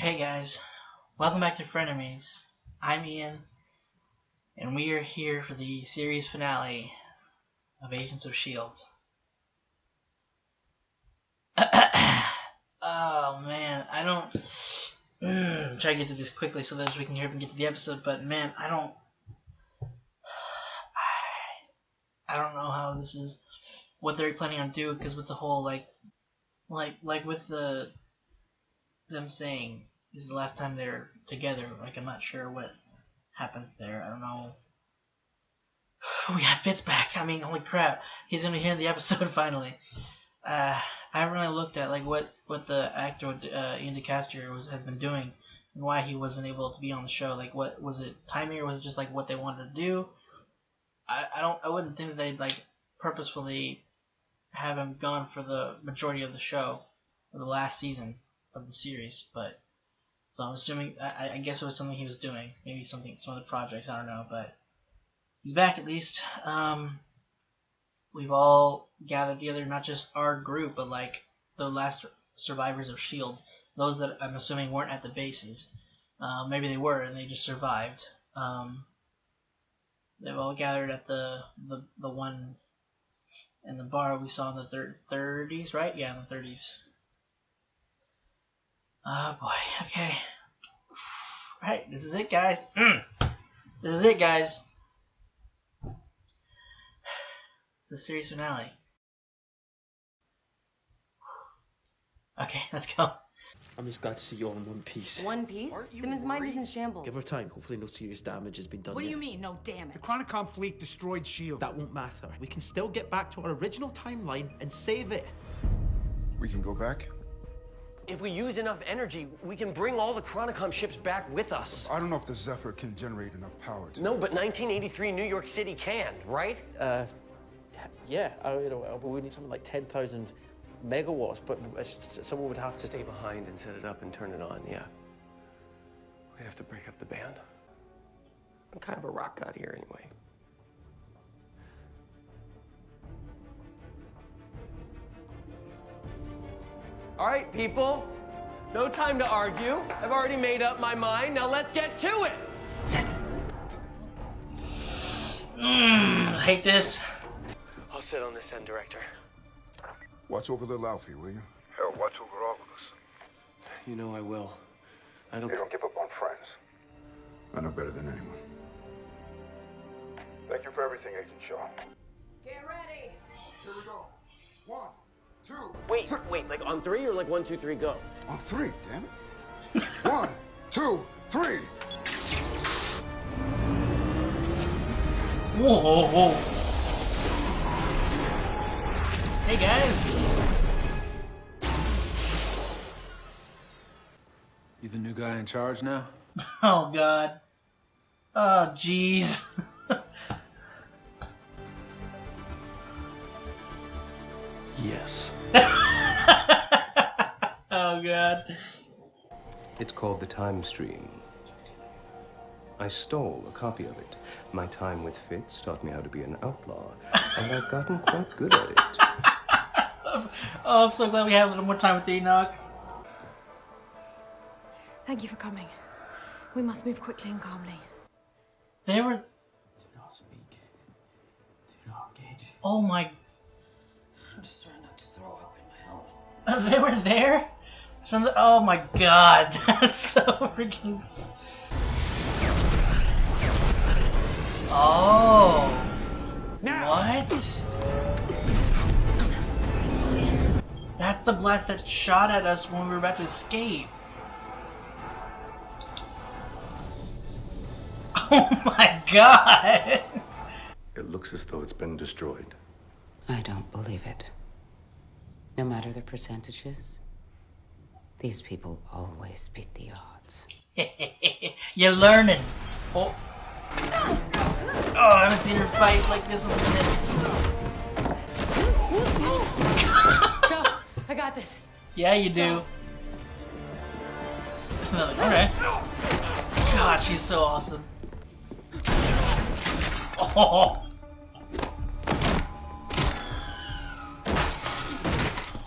Hey guys, welcome back to Frenemies. I'm Ian, and we are here for the series finale of Agents of S.H.I.E.L.D. Oh man, I don't try to get to this quickly so that we can hear and get to the episode. But man, I don't know how this is what they're planning on doing, because with the whole like with them saying this is the last time they're together. Like, I'm not sure what happens there. I don't know. We have Fitz back. I mean, holy crap, he's gonna be here in the episode finally. I haven't really looked at like what the actor Ian DeCaster has been doing and why he wasn't able to be on the show. Like, what was it, timing, or was it just like what they wanted to do? I wouldn't think that they'd like purposefully have him gone for the majority of the show or the last season of the series, but so I'm assuming I guess it was something he was doing, maybe some other projects, I don't know, but he's back at least. We've all gathered together, not just our group, but like the last survivors of S.H.I.E.L.D., those that I'm assuming weren't at the bases. Maybe they were and they just survived. They've all gathered at the one in the bar we saw in the 30s, right? Yeah, in the 30s. Oh boy, okay. Alright, this is it, guys. This is it, guys. The series finale. Okay, let's go. I'm just glad to see you all in one piece. One piece? Simmons' mind is in shambles. Give her time. Hopefully no serious damage has been done. What do yet. you mean, no damage? The Chronicom fleet destroyed S.H.I.E.L.D. That won't matter. We can still get back to our original timeline and save it. We can go back? If we use enough energy, we can bring all the Chronicom ships back with us. I don't know if the Zephyr can generate enough power to... No, but 1983 New York City can, right? Yeah. But we need something like 10,000 megawatts, but someone would have to... Stay behind and set it up and turn it on, yeah. We have to break up the band. I'm kind of a rock god here anyway. All right, people. No time to argue. I've already made up my mind. Now let's get to it. I hate this. I'll sit on this end, Director. Watch over little Alfie, will you? Hell, watch over all of us. You know I will. I don't... They don't give up on friends. I know better than anyone. Thank you for everything, Agent Shaw. Get ready. Here we go. 1, 2... Wait, like on 3 or like 1, 2, 3, go? On 3, damn it. 1, 2, 3! Whoa. Hey guys. You the new guy in charge now? Oh god. Oh jeez. Yes. Oh god. It's called the Time Stream. I stole a copy of it. My time with Fitz taught me how to be an outlaw, and I've gotten quite good at it. Oh, I'm so glad we have a little more time with Enoch. Thank you for coming. We must move quickly and calmly. They were... Do not speak. Do not engage. Oh my... I'm just trying not to throw up in my helmet. They were there? From the... Oh my god. That's so freaking... Oh. Now! What? That's the blast that shot at us when we were about to escape. Oh my god! It looks as though it's been destroyed. I don't believe it. No matter the percentages, these people always beat the odds. You're learning. Oh. Oh, I haven't seen her fight like this in a minute. Go. I got this. Yeah, you do. Like, alright. God, she's so awesome. Oh.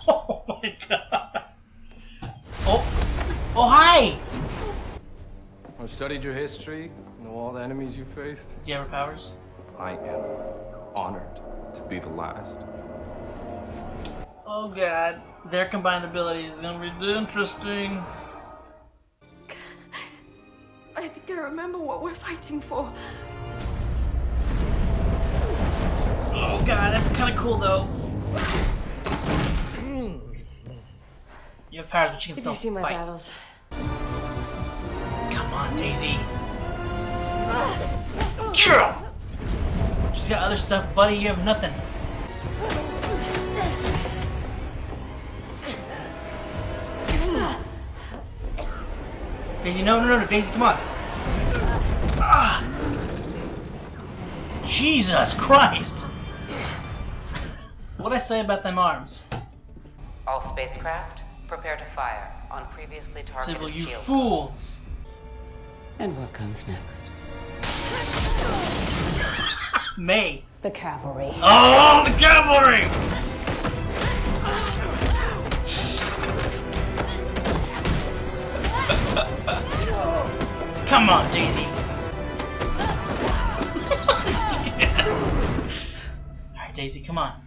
Oh my god. Oh. Oh, hi! studied your history, know all the enemies you faced? Does he have powers? I am honored to be the last. Oh god, their combined abilities is gonna be interesting. I think I remember what we're fighting for. Oh god, that's kind of cool though. You have powers, but you can still Have you seen my fight. battles? Come on, Daisy. Sure. She's got other stuff, buddy. You have nothing. Daisy, no, Daisy, come on. Ah. Jesus Christ. What'd I say about them arms? All spacecraft, prepare to fire on previously targeted Sybil, you shield fool. posts. And what comes next? May. The cavalry. Oh, the cavalry! Come on, Daisy. Alright, Daisy, come on.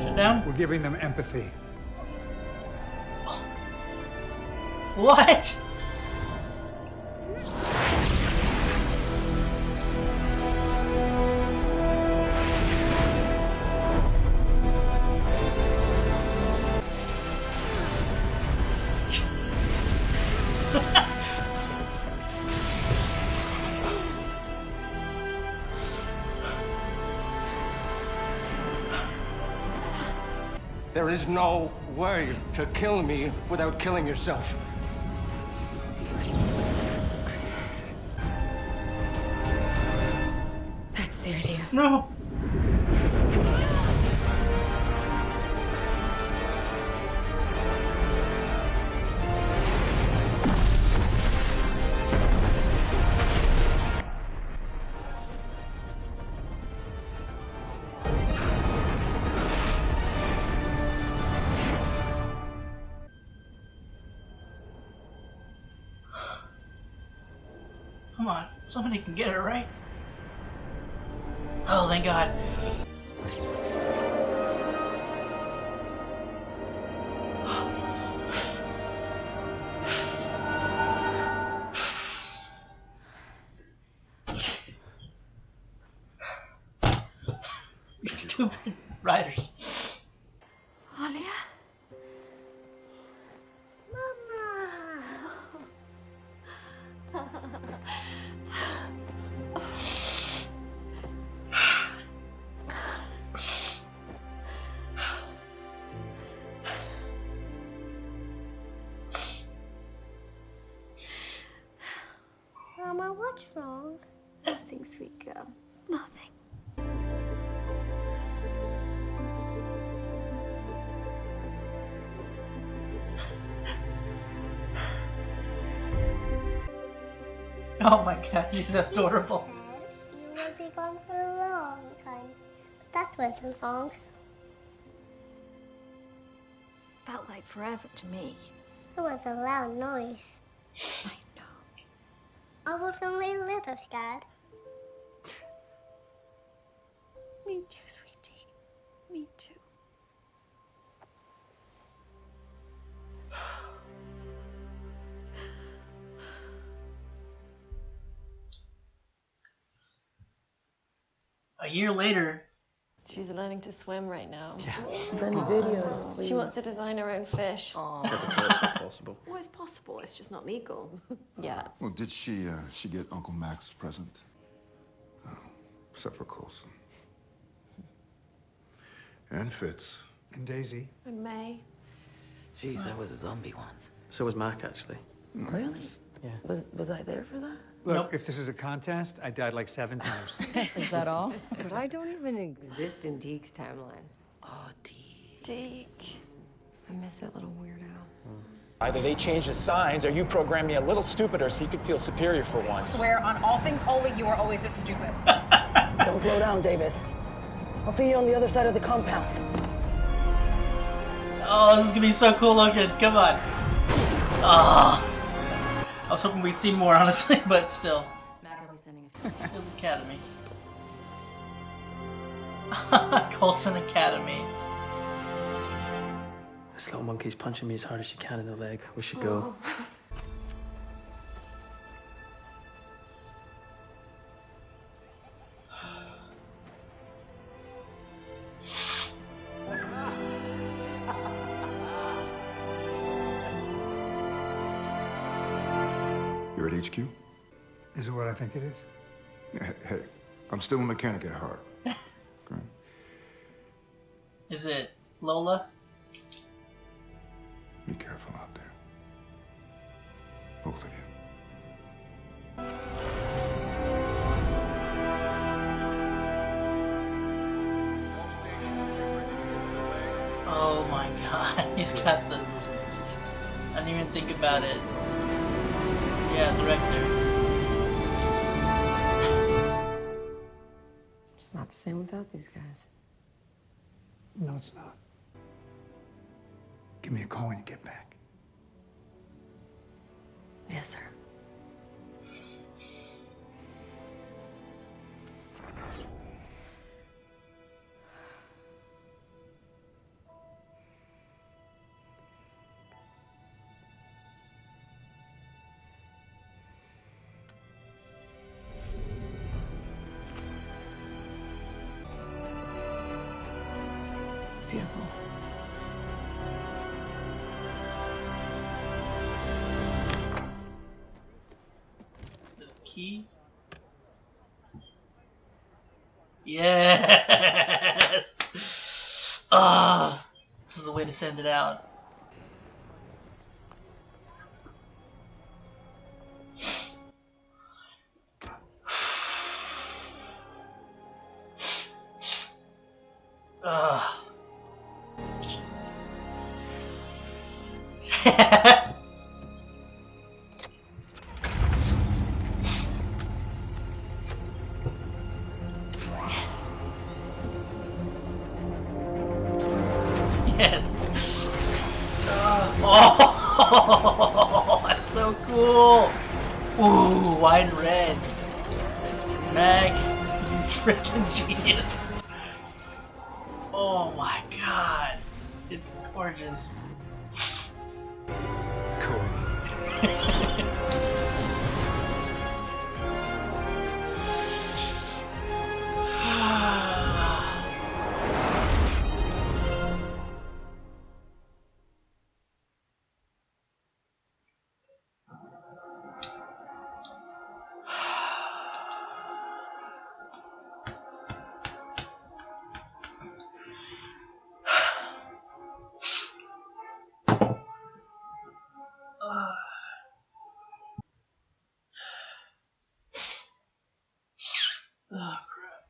Shut down. We're giving them empathy. What? There is no way to kill me without killing yourself. That's the idea. No. Come on, somebody can get it right. Oh, thank God. You stupid riders. Alia? Mama, what's wrong? Nothing, sweet girl. Nothing. Oh my God, she's adorable. You will be gone for a long time. But that wasn't long. Felt like forever to me. It was a loud noise. I know. I was only a little scared. Me too, sweetie. Me too. A year later. She's learning to swim right now. Send videos, please. She wants to design her own fish. Got to tell it's not possible. Well, it's possible. It's just not legal. Yeah. Well, did she get Uncle Mac's present? Oh, except for Coulson. And Fitz. And Daisy. And May. Jeez, I was a zombie once. So was Mac, actually. Really? Yeah. Was I there for that? Look, Nope. if this is a contest, I died like 7 times. Is that all? But I don't even exist in Deke's timeline. Oh, Dee. Deke. I miss that little weirdo. Either they change the signs or you program me a little stupider so you could feel superior for once. Swear on all things holy, you are always as stupid. Don't slow down, Davis. I'll see you on the other side of the compound. Oh, this is gonna be so cool looking. Come on. Oh. I was hoping we'd see more, honestly, but still. Mac, I'll be sending a... It was Academy. Coulson Academy. This little monkey's punching me as hard as she can in the leg. We should go. You're at HQ? Is it what I think it is? Hey, I'm still a mechanic at heart. Okay. Is it Lola? Be careful out there. Both of you. Oh my god, he's got the... I didn't even think about it. Yeah, director. It's not the same without these guys. No, it's not. Give me a call when you get back. Yes, sir. It's beautiful. The key? Yes! Ah, this is the way to send it out. Yes. Oh, that's so cool. Ooh, wide red. Mag, you freaking genius. Oh my god. It's gorgeous. Cool. Oh crap.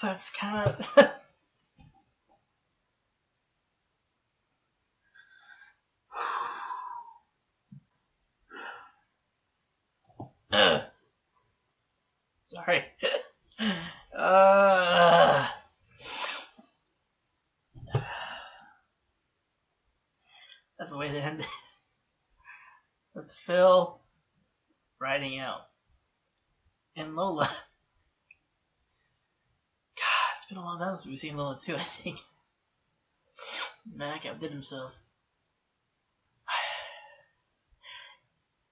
That's kind of... Sorry. That's the way to end it. With Phil riding out. And Lola. God, it's been a long time since we've seen Lola too, I think. Mac outdid himself.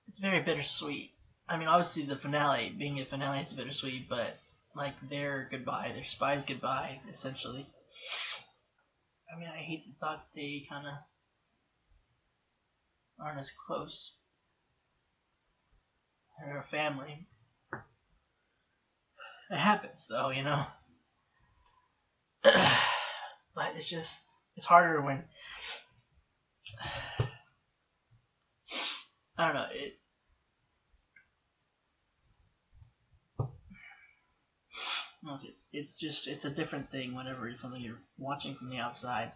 It's very bittersweet. I mean, obviously the finale, being a finale, is bittersweet, but like their goodbye, their spy's goodbye, essentially. I mean, I hate the thought they kind of aren't as close. They're a family. It happens, though, you know. But it's just, it's harder when, I don't know, it's just, it's a different thing whenever it's something you're watching from the outside.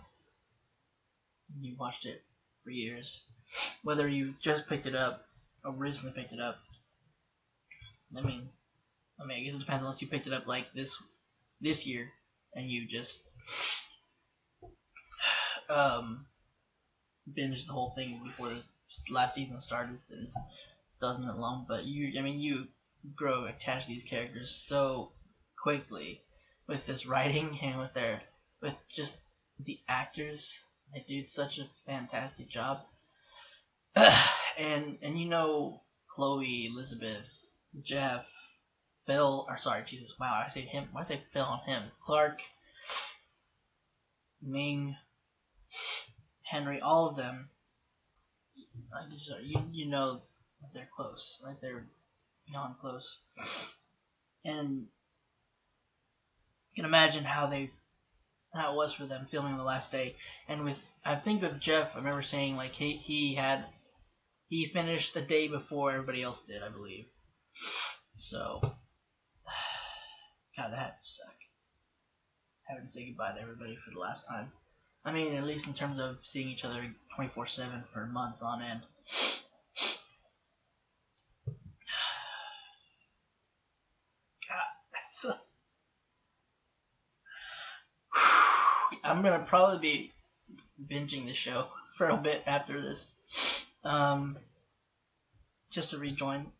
You watched it for years. Whether you just picked it up or recently picked it up. I mean, I guess it depends unless you picked it up like this year and you just binged the whole thing before the last season started. And it's 12 minutes long, but you grow attached to these characters so quickly with this writing and with just the actors. They do such a fantastic job. and Chloe, Elizabeth, Jeff, Phil, or sorry, Jesus, wow, I say him. Why say Phil on him? Clark, Ming, Henry, all of them. You know they're close, like they're beyond close, and you can imagine how it was for them filming the last day. And I think with Jeff, I remember saying like he finished the day before everybody else did, I believe. So, God, that had to suck. Having to say goodbye to everybody for the last time. I mean, at least in terms of seeing each other 24/7 for months on end. God, that's I'm gonna probably be binging the show for a bit after this, just to return.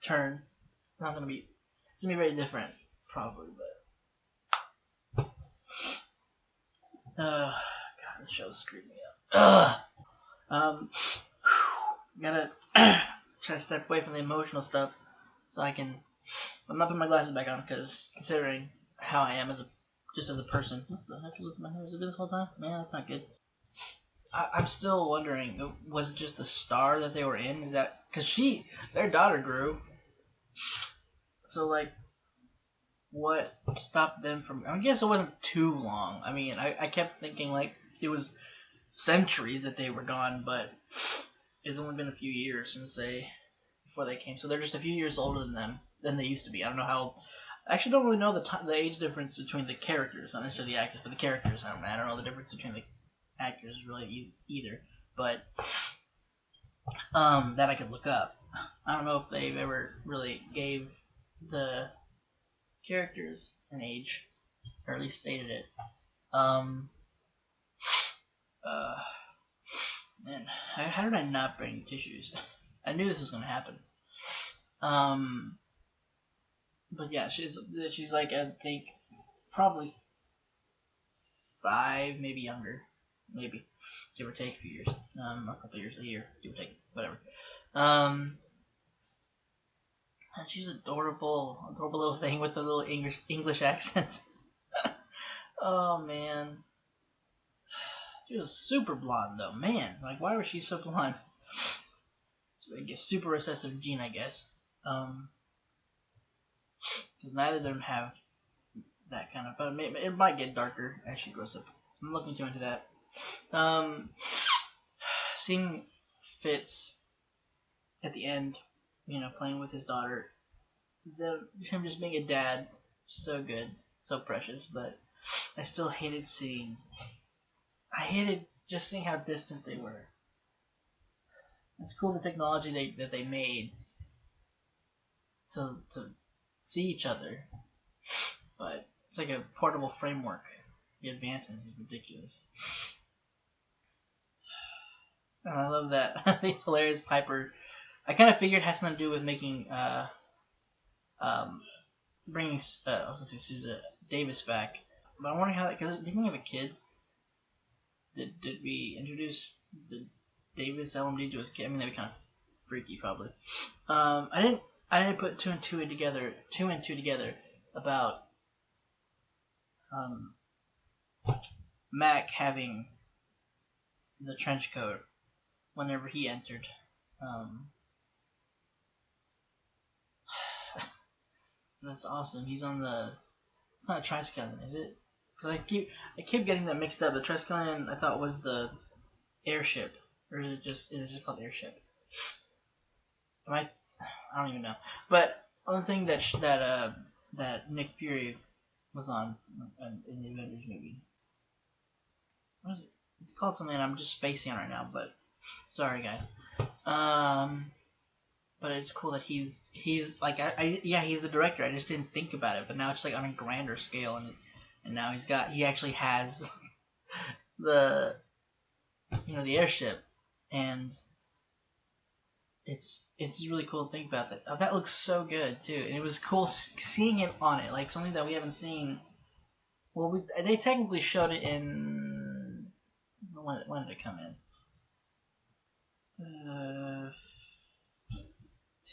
It's gonna be very different, probably, but God, this show screwed me up. Gotta try to step away from the emotional stuff so I can. I'm not putting my glasses back on because considering how I am as a person. What the heck is my hair? Has it been this whole time? Man, that's not good. I'm still wondering, was it just the star that they were in? Is that because their daughter grew? So like, what stopped them from? I guess it wasn't too long. I mean, I kept thinking like it was centuries that they were gone, but it's only been a few years before they came. So they're just a few years older than they used to be. I don't know how. I actually don't really know the age difference between the characters, not necessarily the actors, but the characters. I don't know the difference between the actors really either, but that I could look up. I don't know if they've ever really gave the characters an age, or at least stated it. Man, how did I not bring tissues? I knew this was gonna happen. But yeah, she's like, I think probably 5, maybe younger, maybe give or take a few years, a couple years, a year, give or take, whatever. And she's adorable little thing with the little English accent. Oh man, she was super blonde though, man. Like, why was she so blonde? So I guess super recessive gene, I guess. Because neither of them have that kind of, but it might get darker as she grows up. I'm looking too into that. Seeing Fitz at the end, playing with his daughter, him just being a dad, so good, so precious. But I still hated just seeing how distant they were. It's cool the technology that they made to see each other, but it's like a portable framework. The advancements is ridiculous. And I love that. It's hilarious. Piper, I kind of figured it has something to do with making bringing I was gonna say Sousa Davis back, but I'm wondering how because didn't he have a kid? Did we introduce the Davis LMD to his kid? I mean, that'd be kind of freaky, probably. I didn't put two and two together about Mac having the trench coat whenever he entered. That's awesome. He's on the. It's not a Triskelion, is it? Because I keep getting that mixed up. The Triskelion I thought was the airship, or is it just called airship? I don't even know. But one thing that Nick Fury was on in the Avengers movie. What is it? It's called something I'm just spacing on right now, but sorry guys. But it's cool that he's like yeah, he's the director. I just didn't think about it, but now it's like on a grander scale, and now he actually has the the airship, and it's really cool to think about that. Oh, that looks so good too, and it was cool seeing him on it, like something that we haven't seen. Well, they technically showed it in when did it come in?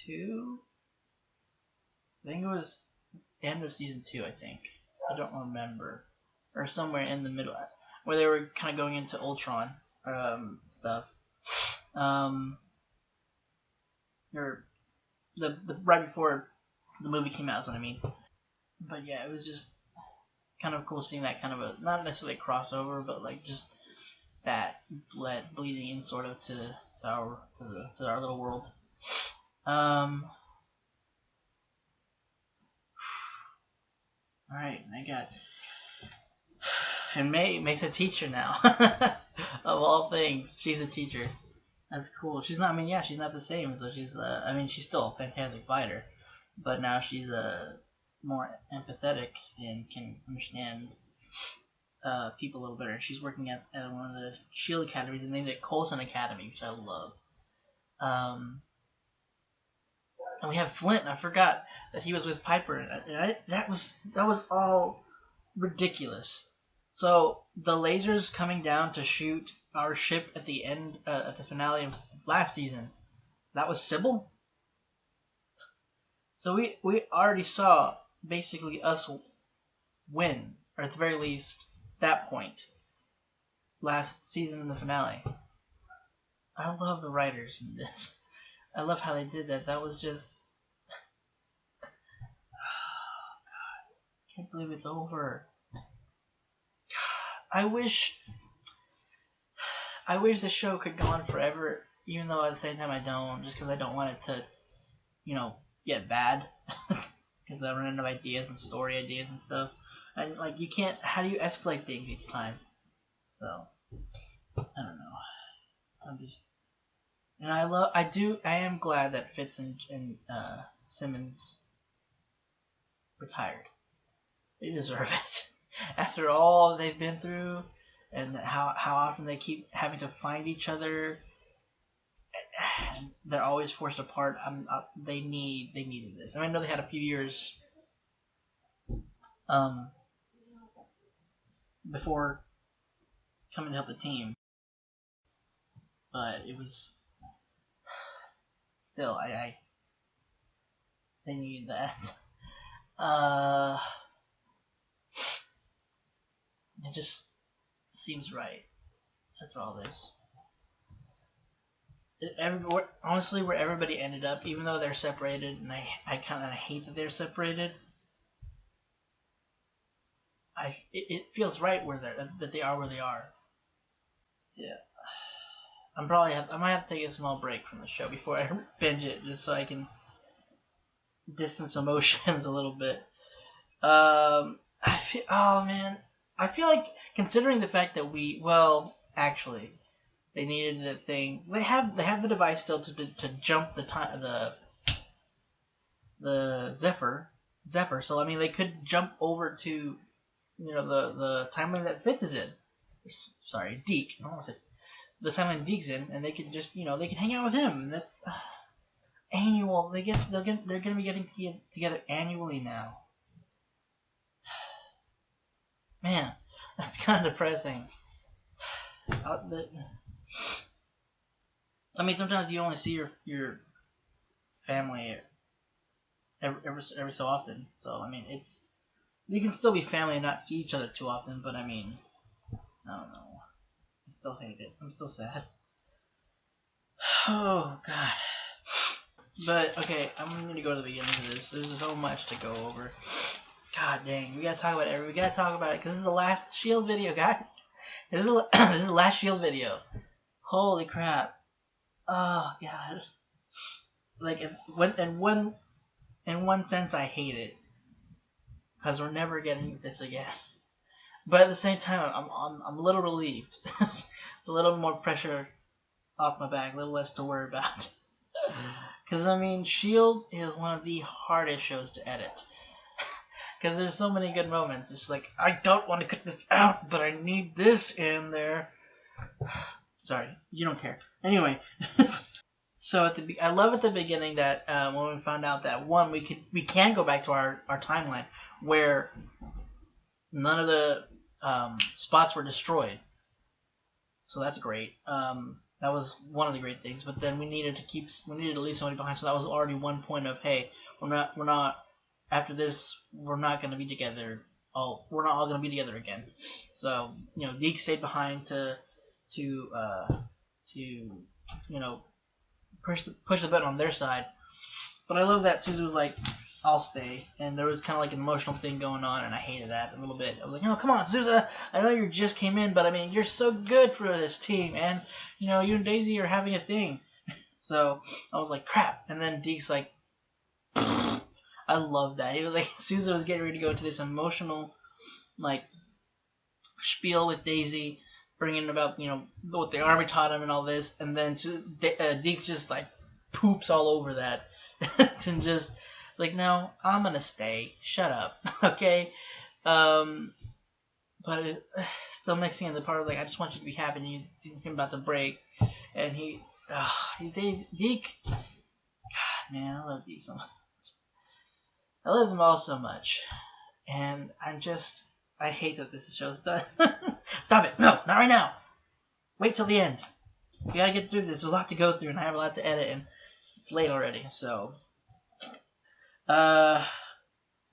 2. I think it was end of season 2. I think I don't remember, or somewhere in the middle where they were kind of going into Ultron stuff. Or the right before the movie came out is what I mean. But yeah, it was just kind of cool seeing that kind of a not necessarily a crossover, but like just that bleeding in sort of to our little world. All right, I got. And May makes a teacher now. Of all things, she's a teacher. That's cool. She's not. I mean, yeah, she's not the same. So she's. I mean, she's still a fantastic fighter, but now she's more empathetic and can understand people a little better. She's working at one of the S.H.I.E.L.D. academies, and named it Coulson Academy, which I love. And we have Flint. I forgot that he was with Piper, and that was all ridiculous. So the lasers coming down to shoot our ship at the end, at the finale of last season, that was Sybil. So we already saw basically us win, or at the very least that point, last season in the finale. I love the writers in this. I love how they did that. That was just. Oh God, I can't believe it's over. I wish the show could go on forever, even though at the same time I don't, just because I don't want it to, get bad, because I run out of ideas and story ideas and stuff. And like, you can't. How do you escalate things each time? So I don't know. I'm just, and I am glad that Fitz and Simmons retired. They deserve it. After all they've been through, and how often they keep having to find each other, and they're always forced apart. They needed this. I mean, I know they had a few years before coming to help the team, but it was still they needed that. It just seems right after all this. Honestly, where everybody ended up, even though they're separated, and I kind of hate that they're separated. It feels right that they are where they are. Yeah, I might have to take a small break from the show before I binge it, just so I can distance emotions a little bit. Oh man, I feel like, considering the fact that actually, they needed a thing. They have the device still to jump the Zephyr. So I mean, they could jump over to the timeline that Fitz is in. Sorry, Deke. I don't want to say the timeline Deke's in, and they could just they can hang out with him. And that's annual. They're gonna be getting together annually now. Man, that's kind of depressing. I mean, sometimes you only see your family every so often. So I mean, you can still be family and not see each other too often. But I mean, I don't know. I still hate it. I'm still sad. Oh God. But okay, I'm gonna go to the beginning of this. There's so much to go over. God dang, we gotta talk about it because this is the last S.H.I.E.L.D. video, guys. This is the last S.H.I.E.L.D. video. Holy crap. Oh God. Like, in one sense, I hate it, because we're never getting this again. But at the same time, I'm a little relieved. It's a little more pressure off my back, a little less to worry about. Because I mean, S.H.I.E.L.D. is one of the hardest shows to edit. Because there's so many good moments. It's like, I don't want to cut this out, but I need this in there. Sorry, you don't care. Anyway, so I love at the beginning that when we found out that one, we can go back to our timeline where none of the spots were destroyed. So that's great. That was one of the great things. But then we needed to leave somebody behind. So that was already one point of, hey, we're not after this, we're not going to be together. We're not all going to be together again. So Deke stayed behind to push the button on their side. But I love that Susie was like, I'll stay. And there was kind of like an emotional thing going on, and I hated that a little bit. I was like, come on, Sousa. I know you just came in, but I mean, you're so good for this team, and you and Daisy are having a thing. So I was like, crap. And then Deke's like, I love that. He was like, Sousa was getting ready to go into this emotional, like, spiel with Daisy, bringing about, what the army taught him and all this, and then Deke just like poops all over that, and just like, no, I'm gonna stay. Shut up, okay? But it still makes me the part of like, I just want you to be happy. And you see him about to break, and Deke, God, man, I love Deke so much. I love them all so much, and I hate that this show's done. Stop it! No, not right now. Wait till the end. We gotta get through this. There's a lot to go through, and I have a lot to edit, and it's late already. So, it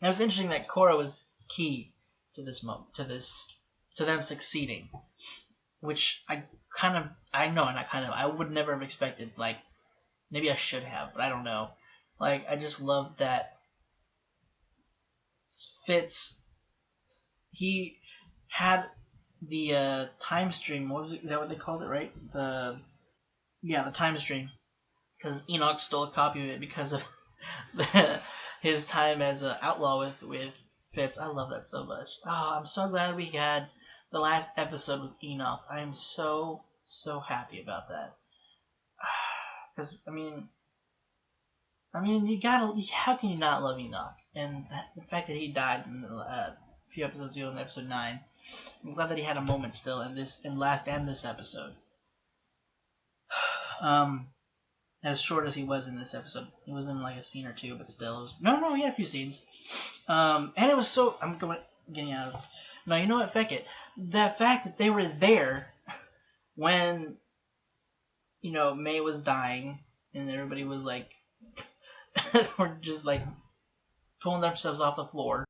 was interesting that Korra was key to this moment, to them succeeding, which I would never have expected. Like, maybe I should have, but I don't know. Like, I just love that Fitz. He had the time stream. What was it? Is that what they called it? Right? The time stream. Because Enoch stole a copy of it because of his time as an outlaw with Fitz. I love that so much. Oh, I'm so glad we had the last episode with Enoch. I am so happy about that. Because I mean, how can you not love Enoch? And the fact that he died in a few episodes ago in episode 9. I'm glad that he had a moment still in this episode. As short as he was in this episode, he was in like a scene or two, but still, it was, he had a few scenes. And it was so, getting out of. No, you know what? Feck it. The fact that they were there when, May was dying, and everybody was like, were just like pulling themselves off the floor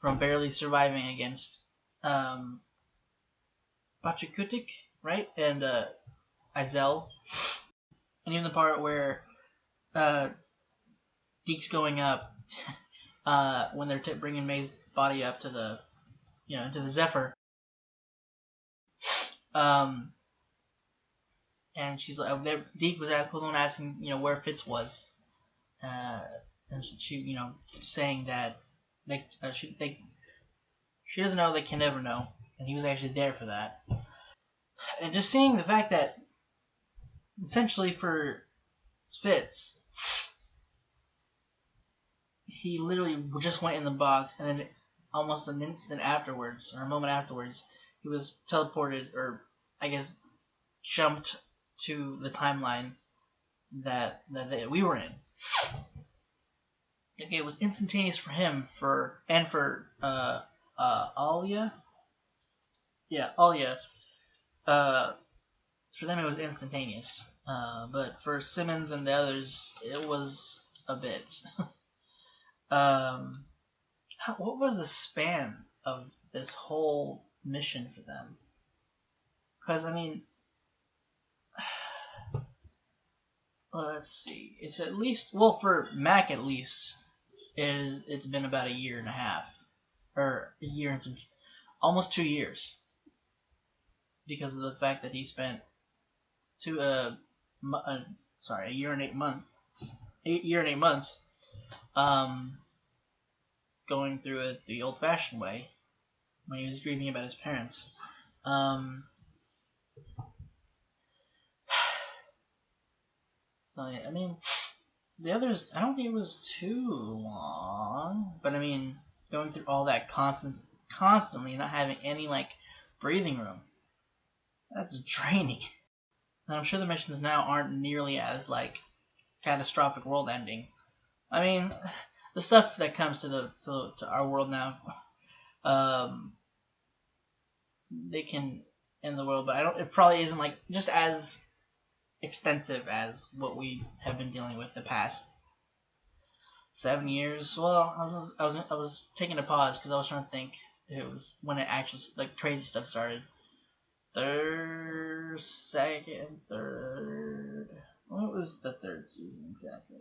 from barely surviving against Pachakutik, right? And S.H.I.E.L.D. And even the part where Deke's going up when they're bringing May's body up to the, into the Zephyr. And she's like, Deke was asking, where Fitz was. And she, saying that she doesn't know, they can never know. And he was actually there for that. And just seeing the fact that essentially for Fitz, he literally just went in the box, and then almost an instant afterwards, or a moment afterwards, he was teleported, or I guess jumped to the timeline that we were in. Okay, it was instantaneous for him, for Alia. Yeah, Alia. For them it was instantaneous. But for Simmons and the others, it was a bit. What was the span of this whole mission for them? Because I mean, let's see. It's at least, well, for Mac at least, it's been about a year and a half, or a year and some, almost 2 years, because of the fact that he spent a year and 8 months, going through it the old-fashioned way, when he was grieving about his parents. So yeah, I mean, the others, I don't think it was too long, but I mean, going through all that constantly, not having any like breathing room, that's draining. And I'm sure the missions now aren't nearly as like catastrophic world ending. I mean, the stuff that comes to our world now, they can end the world, but it probably isn't like just as extensive as what we have been dealing with the past 7 years. Well, I was taking a pause because I was trying to think if it was when it actually like crazy stuff started. Third. What was the third season exactly?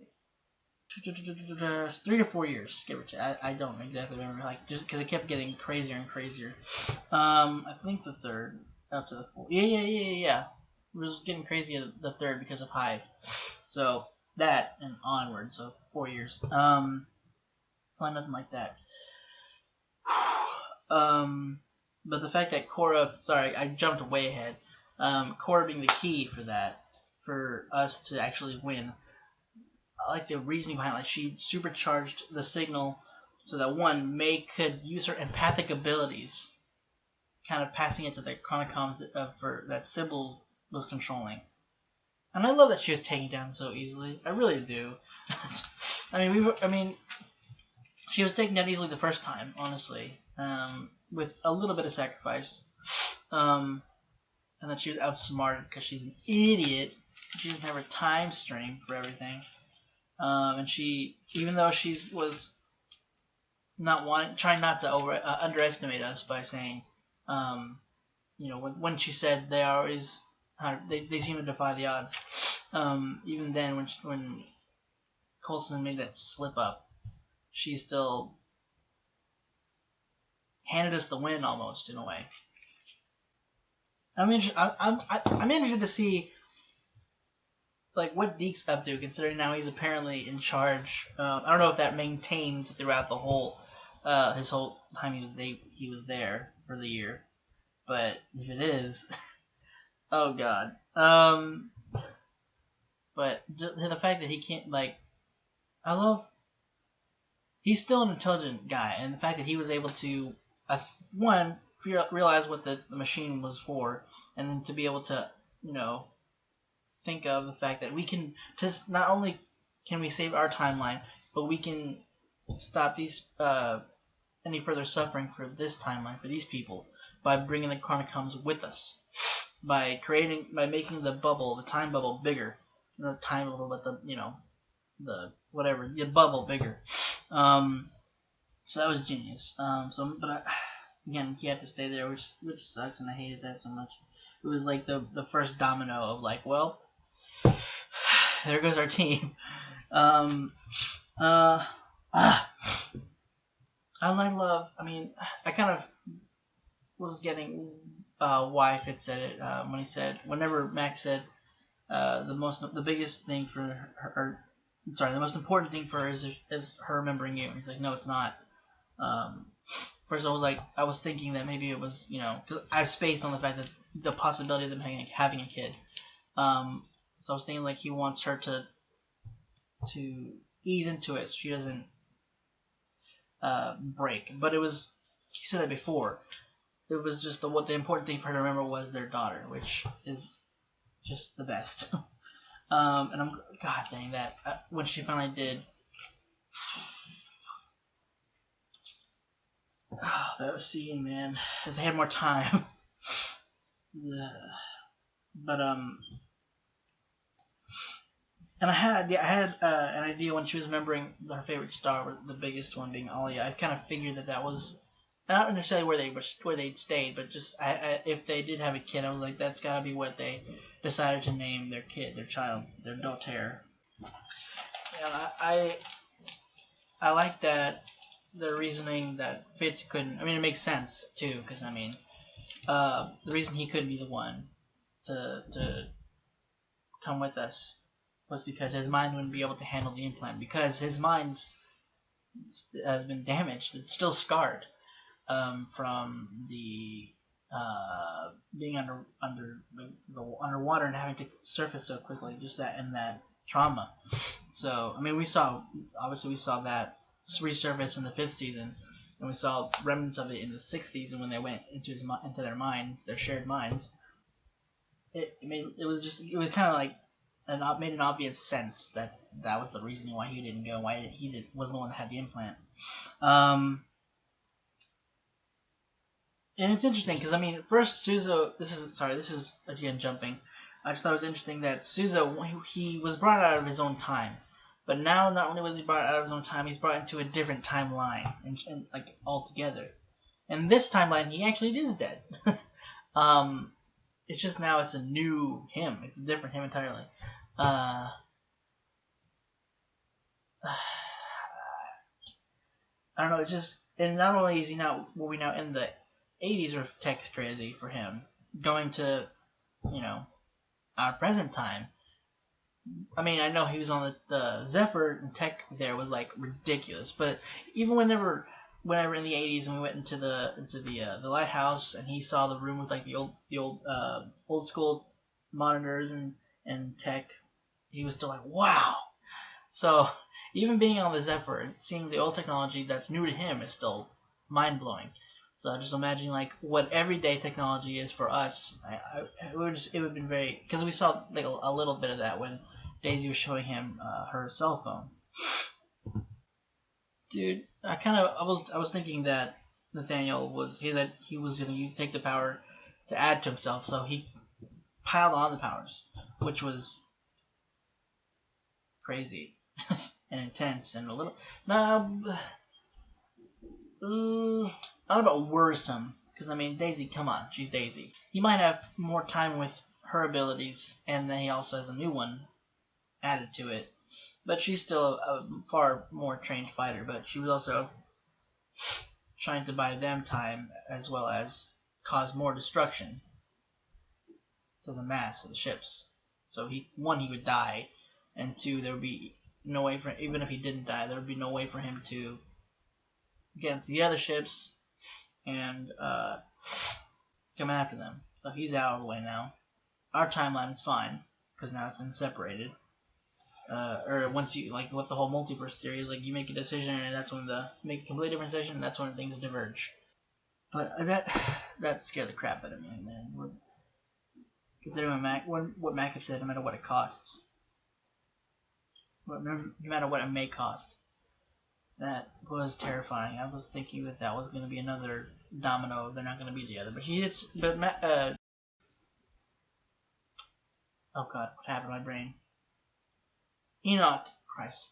3 to 4 years, give or take. I don't exactly remember, like just because it kept getting crazier and crazier. I think the third up to the fourth. Yeah. It was getting crazy the third because of Hive. So that and onward. So 4 years. Probably nothing like that. But the fact that Korra, sorry, I jumped way ahead. Korra being the key for that, for us to actually win. I like the reasoning behind it. Like she supercharged the signal so that one, May could use her empathic abilities, kind of passing it to the Chronicoms that Sybil was controlling. And I love that she was taken down so easily. I really do. I mean, she was taken down easily the first time, honestly, with a little bit of sacrifice. And then she was outsmarted because she's an idiot. She doesn't have her time stream for everything. And she, even though she was trying not to underestimate us by saying, when she said they seem to defy the odds. Even then, when Coulson made that slip up, she still handed us the win almost in a way. I'm interested to see like what Deke's up to, considering now he's apparently in charge. I don't know if that maintained throughout the whole his whole time he was there for the year, but if it is, oh god. But the fact that he can't he's still an intelligent guy, and the fact that he was able to realize what the machine was for, and then to be able to think of the fact that we can just not only can we save our timeline, but we can stop these any further suffering for this timeline for these people by bringing the Chronicoms with us, by making the time bubble bigger, not the time bubble, but the bubble bigger. So that was genius. Again, he had to stay there, which sucks, and I hated that so much. It was like the first domino of like, well, there goes our team. I kind of was getting why Fitz said it when he said, whenever Max said the most important thing for her is her remembering you. He's like, no, it's not. First I was thinking that maybe it was, cause I've spaced on the fact that the possibility of them having a kid. So I was thinking like he wants her to ease into it so she doesn't break. But he said that before. It was just the important thing for her to remember was their daughter, which is just the best. And I'm, god dang that, when she finally did, that scene, man, if they had more time. But and I had an idea when she was remembering her favorite star, the biggest one being Alia. I kind of figured that was not necessarily where they'd stayed, but just if they did have a kid, I was like, that's gotta be what they decided to name their child, their daughter. And I like that the reasoning that Fitz couldn't. I mean, it makes sense too, because the reason he couldn't be the one to come with us was because his mind wouldn't be able to handle the implant, because his mind has been damaged. It's still scarred. from the being underwater and having to surface so quickly, just that and that trauma. So I mean, we saw that resurface in the 5th season, and we saw remnants of it in the 6th season when they went into their minds, their shared minds. It was kind of like made an obvious sense that was the reason why he didn't go, why he wasn't the one that had the implant. And it's interesting because, I mean, first Souza, this is again jumping. I just thought it was interesting that Souza, he was brought out of his own time, but now not only was he brought out of his own time, he's brought into a different timeline and like altogether. And this timeline, he actually is dead. It's just now it's a new him. It's a different him entirely. I don't know. It's just, and not only is he now, we now in the 80s or text crazy for him, going to, our present time. I mean, I know he was on the Zephyr and tech there was like ridiculous, but even whenever in the 80s and we went into the lighthouse and he saw the room with like the old school monitors and tech, he was still like, wow. So even being on the Zephyr and seeing the old technology that's new to him is still mind blowing. So just imagine like what everyday technology is for us. It would have been very, because we saw like a little bit of that when Daisy was showing him her cell phone. Dude, I was thinking that Nathaniel was going to take the power to add to himself, so he piled on the powers, which was crazy and intense and a little not about worrisome, because I mean, Daisy, come on, she's Daisy. He might have more time with her abilities, and then he also has a new one added to it. But she's still a far more trained fighter, but she was also trying to buy them time as well as cause more destruction to the mass of the ships. So he would die, and 2, there would be no way for, even if he didn't die, there would be no way for him to get into the other ships and come after them. So he's out of the way now. Our timeline is fine because now it's been separated. Or once you, like what the whole multiverse theory is, like you make a decision and that's when make a completely different decision, and that's when things diverge. But that scared the crap out of me, man. Considering what Mac have said, no matter what it costs, no matter what it may cost, that was terrifying. I was thinking that was going to be another domino. They're not going to be together. But oh god, what happened to my brain? Enoch, Christ,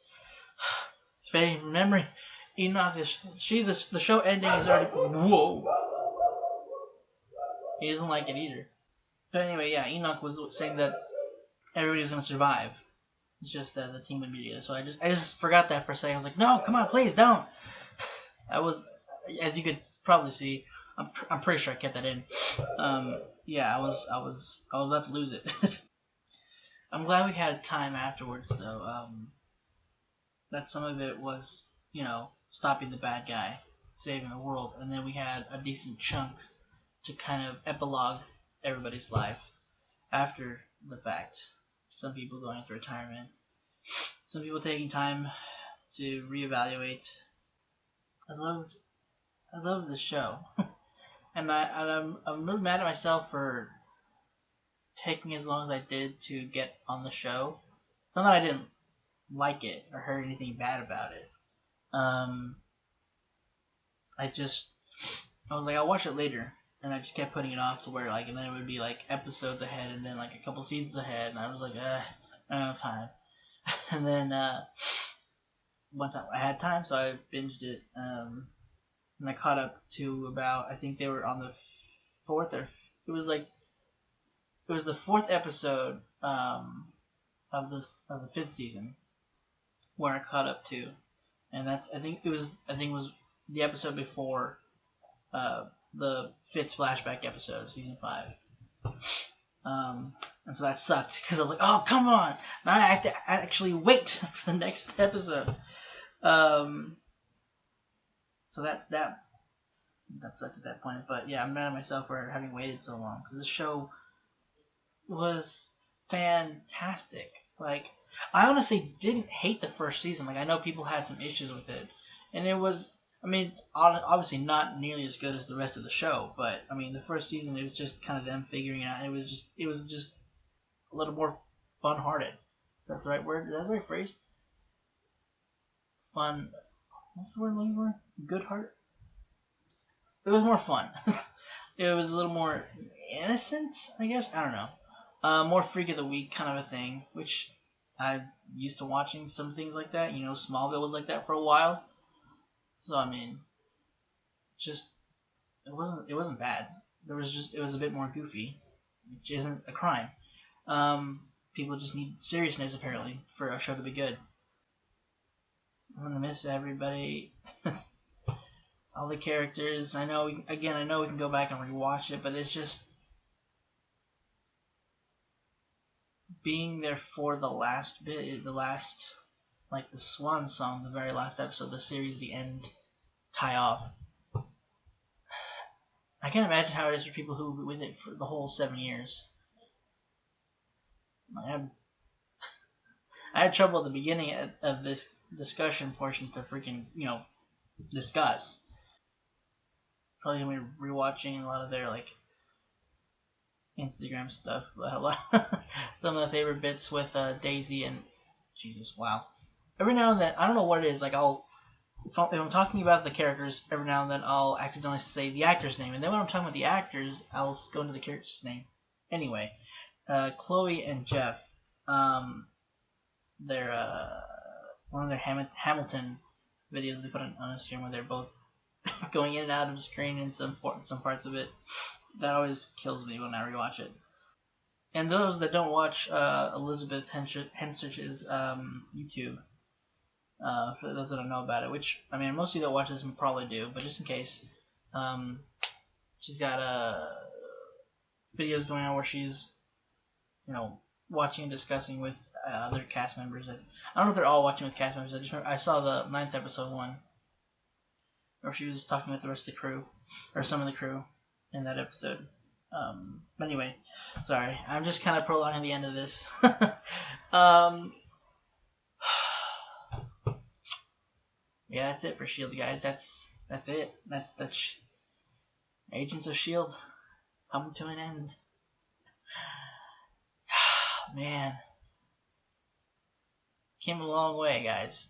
fading from memory. Enoch the show ending is already. Whoa. He doesn't like it either. But anyway, yeah, Enoch was saying that everybody was going to survive. It's just that the team would be together. So I just forgot that for a second. I was like, no, come on, please don't. I was, as you could probably see, I'm pretty sure I kept that in. Yeah, I was about to lose it. I'm glad we had time afterwards, though. That some of it was, stopping the bad guy, saving the world, and then we had a decent chunk to kind of epilogue everybody's life after the fact. Some people going into retirement, some people taking time to reevaluate. I loved the show, and I'm really mad at myself for taking as long as I did to get on the show. Not that I didn't like it or heard anything bad about it. I was like, I'll watch it later, and I just kept putting it off to where and then it would be episodes ahead, and then a couple seasons ahead, and I was like, I don't have time. And then one time I had time, so I binged it, and I caught up to about, I think they were on the 4th, or it was the 4th episode of the 5th season where I caught up to, and I think it was the episode before the Fitz flashback episode of season 5. And so that sucked because I was like, oh, come on, now I have to actually wait for the next episode. So that that sucked at that point. But yeah, I'm mad at myself for having waited so long because this show was fantastic. Like, I honestly didn't hate the first season. Like, I know people had some issues with it, and it was. I mean, it's obviously not nearly as good as the rest of the show, but I mean, the first season it was just kind of them figuring it out. It was just a little more fun-hearted. That's the right word. Is that the right phrase? Fun. What's the word I'm looking for? Good heart. It was more fun. It was a little more innocent, I guess. I don't know. More freak of the week kind of a thing, which I'm used to watching some things like that. You know, Smallville was like that for a while. So I mean, just it wasn't bad. It was a bit more goofy, which isn't a crime. People just need seriousness apparently for a show to be good. I'm gonna miss everybody. All the characters. I know we can go back and rewatch it, but it's just being there for the last bit, like the swan song, the very last episode of the series, the end tie off. I can't imagine how it is for people who were with it for the whole 7 years. I had trouble at the beginning of this discussion portion to freaking, discuss. Probably gonna be rewatching a lot of their like Instagram stuff. Some of the favorite bits with Daisy and Jesus, wow. Every now and then, I don't know what it is. Like if I'm talking about the characters, every now and then I'll accidentally say the actor's name, and then when I'm talking about the actors, I'll go into the character's name. Anyway, Chloe and Jeff, they're one of their Hamilton videos they put on Instagram where they're both going in and out of the screen in some parts of it. That always kills me when I rewatch it. And those that don't watch Elizabeth Henstrich's YouTube, for those that don't know about it, which, I mean, most of you that watch this probably do, but just in case, she's got videos going on where she's, watching and discussing with other cast members. I don't know if they're all watching with cast members. I saw the 9th episode one, where she was talking with the rest of the crew, or some of the crew, in that episode. But anyway, sorry, I'm just kind of prolonging the end of this. Yeah, that's it for S.H.I.E.L.D, guys. That's it. That's Agents of S.H.I.E.L.D. coming to an end. Man, came a long way, guys.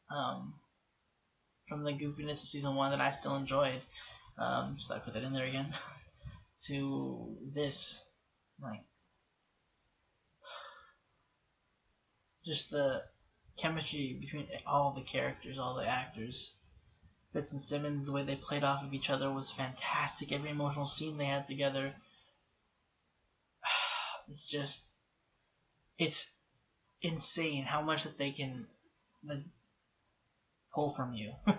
From the goofiness of season 1 that I still enjoyed, just I put that in there again, to this, like, just the chemistry between all the characters, all the actors. Fitz and Simmons, the way they played off of each other was fantastic. Every emotional scene they had together, it's insane how much that they can pull from you. I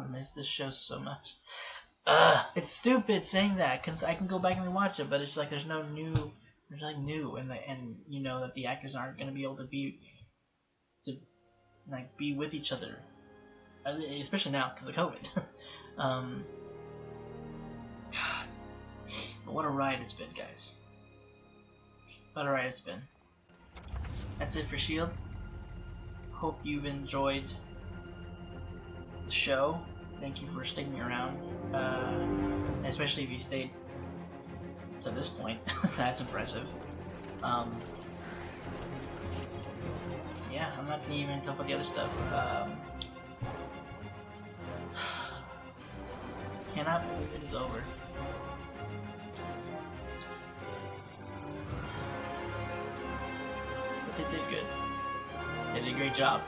miss this show so much. It's stupid saying that because I can go back and rewatch it, but it's like there's nothing new, and you know that the actors aren't going to be able to be with each other, especially now because of COVID. God, but what a ride it's been, guys. What a ride it's been. That's it for S.H.I.E.L.D. Hope you've enjoyed the show. Thank you for sticking around, especially if you stayed to this point. That's impressive. Yeah, I'm not gonna even talk about the other stuff. Cannot believe it is over. But they did good. They did a great job.